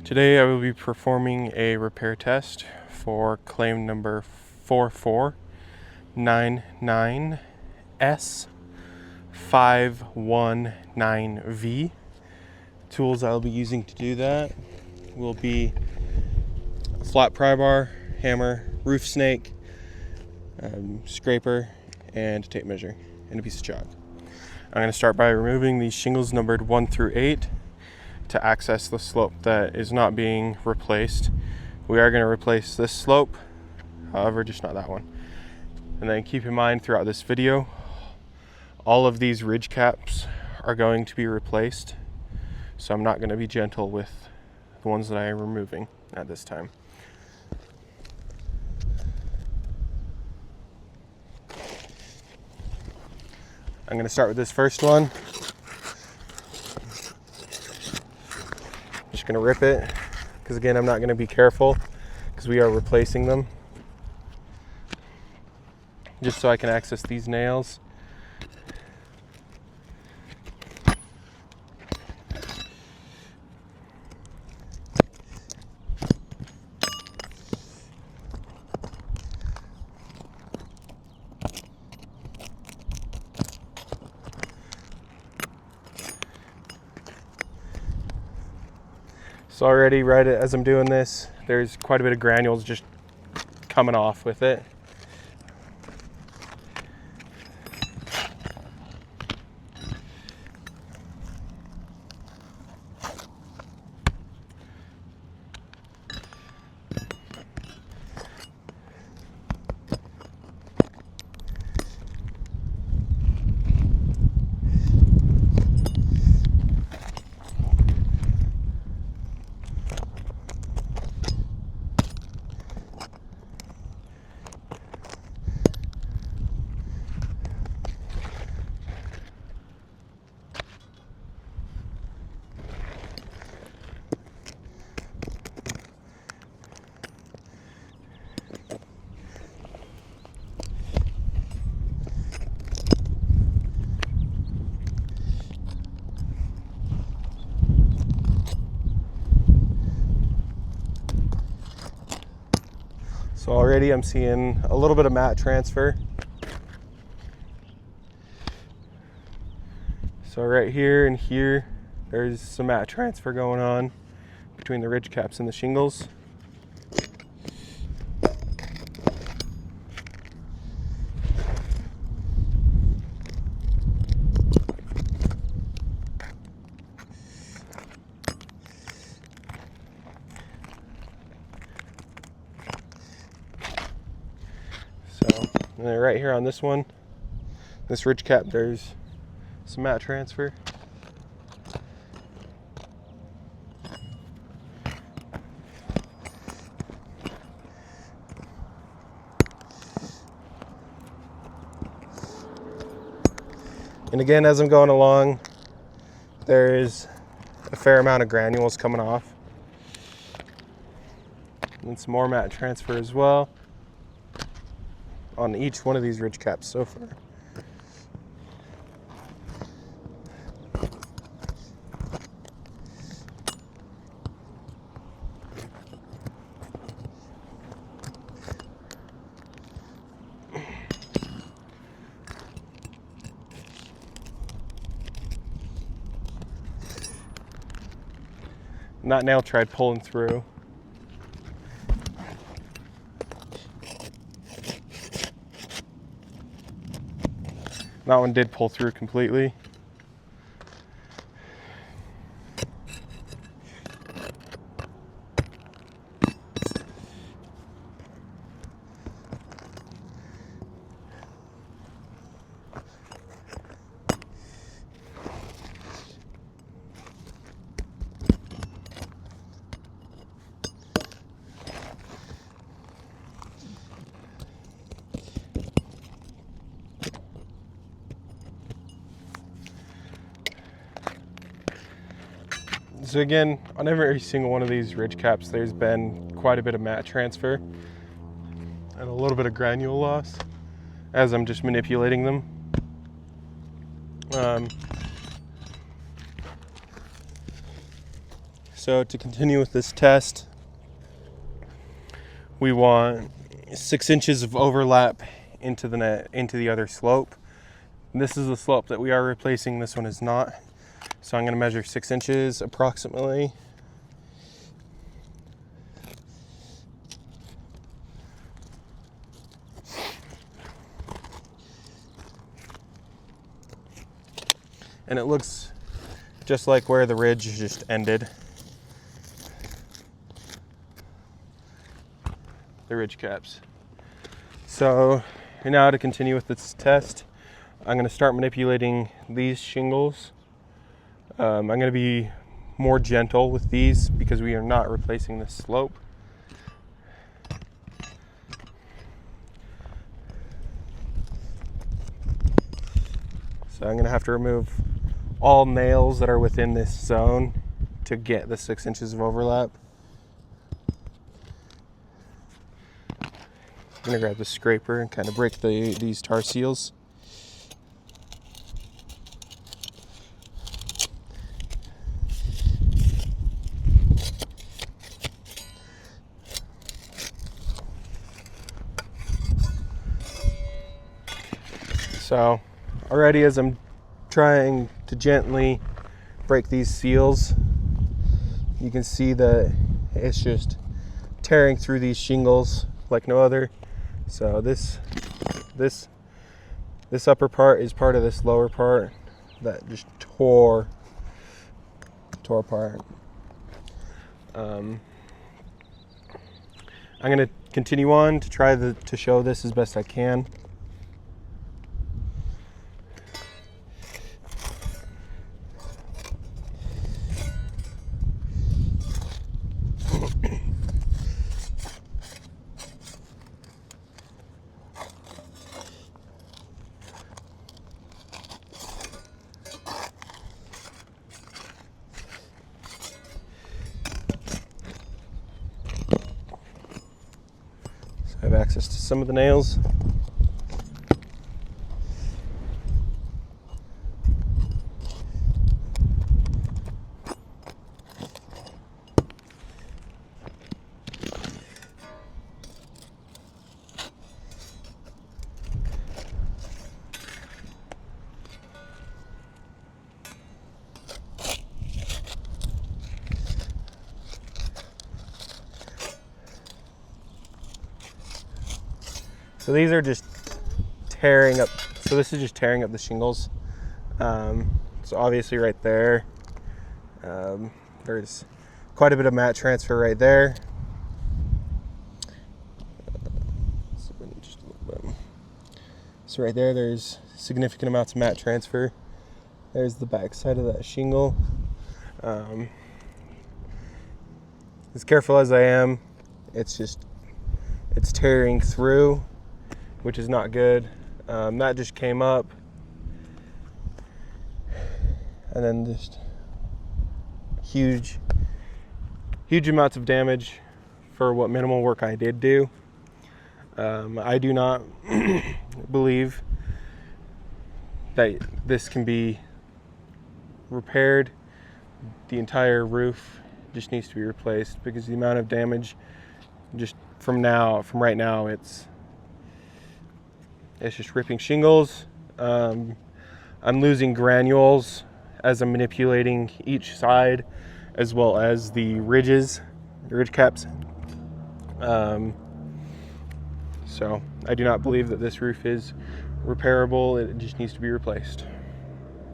Today I will be performing a repair test for claim number 4499S519V. Tools I'll be using to do that will be a flat pry bar, hammer, roof snake, scraper, and a tape measure, and a piece of chalk. I'm going to start by removing these shingles numbered 1 through 8 to access the slope that is not being replaced. We are going to replace this slope, however, just not that one. And then keep in mind throughout this video, all of these ridge caps are going to be replaced. So I'm not going to be gentle with the ones that I am removing at this time. I'm going to start with this first one. Just going to rip it, because again, I'm not going to be careful because we are replacing them. Just so I can access these nails. So already, right as I'm doing this, there's quite a bit of granules just coming off with it. So already I'm seeing a little bit of mat transfer. So right here and here, there's some mat transfer going on between the ridge caps and the shingles. And then right here on this one, this ridge cap, there's some mat transfer. And again, as I'm going along, there is a fair amount of granules coming off. And some more mat transfer as well on each one of these ridge caps so far. And that nail tried pulling through. That one did pull through completely. So again, on every single one of these ridge caps, there's been quite a bit of mat transfer and a little bit of granule loss as I'm just manipulating them. So to continue with this test, we want 6 inches of overlap into the other slope. This is the slope that we are replacing, this one is not. So I'm going to measure 6 inches approximately. And it looks just like where the ridge just ended. The ridge caps. So now to continue with this test, I'm going to start manipulating these shingles. I'm going to be more gentle with these because we are not replacing the slope. So I'm going to have to remove all nails that are within this zone to get the 6 inches of overlap. I'm going to grab the scraper and kind of break these tar seals. So already as I'm trying to gently break these seals, you can see that it's just tearing through these shingles like no other. So this upper part is part of this lower part that just tore apart. I'm going to continue on to try to show this as best I can. I have access to some of the nails. So these are just tearing up. So this is just tearing up the shingles. So obviously right there, there's quite a bit of mat transfer right there. So right there, there's significant amounts of mat transfer. There's the back side of that shingle. As careful as I am, it's tearing through, which is not good. That just came up, and then just huge amounts of damage for what minimal work I did do. I do not believe that this can be repaired. The entire roof just needs to be replaced because the amount of damage just from right now, it's just ripping shingles. I'm losing granules as I'm manipulating each side, as well as the ridge caps. So I do not believe that this roof is repairable. It just needs to be replaced.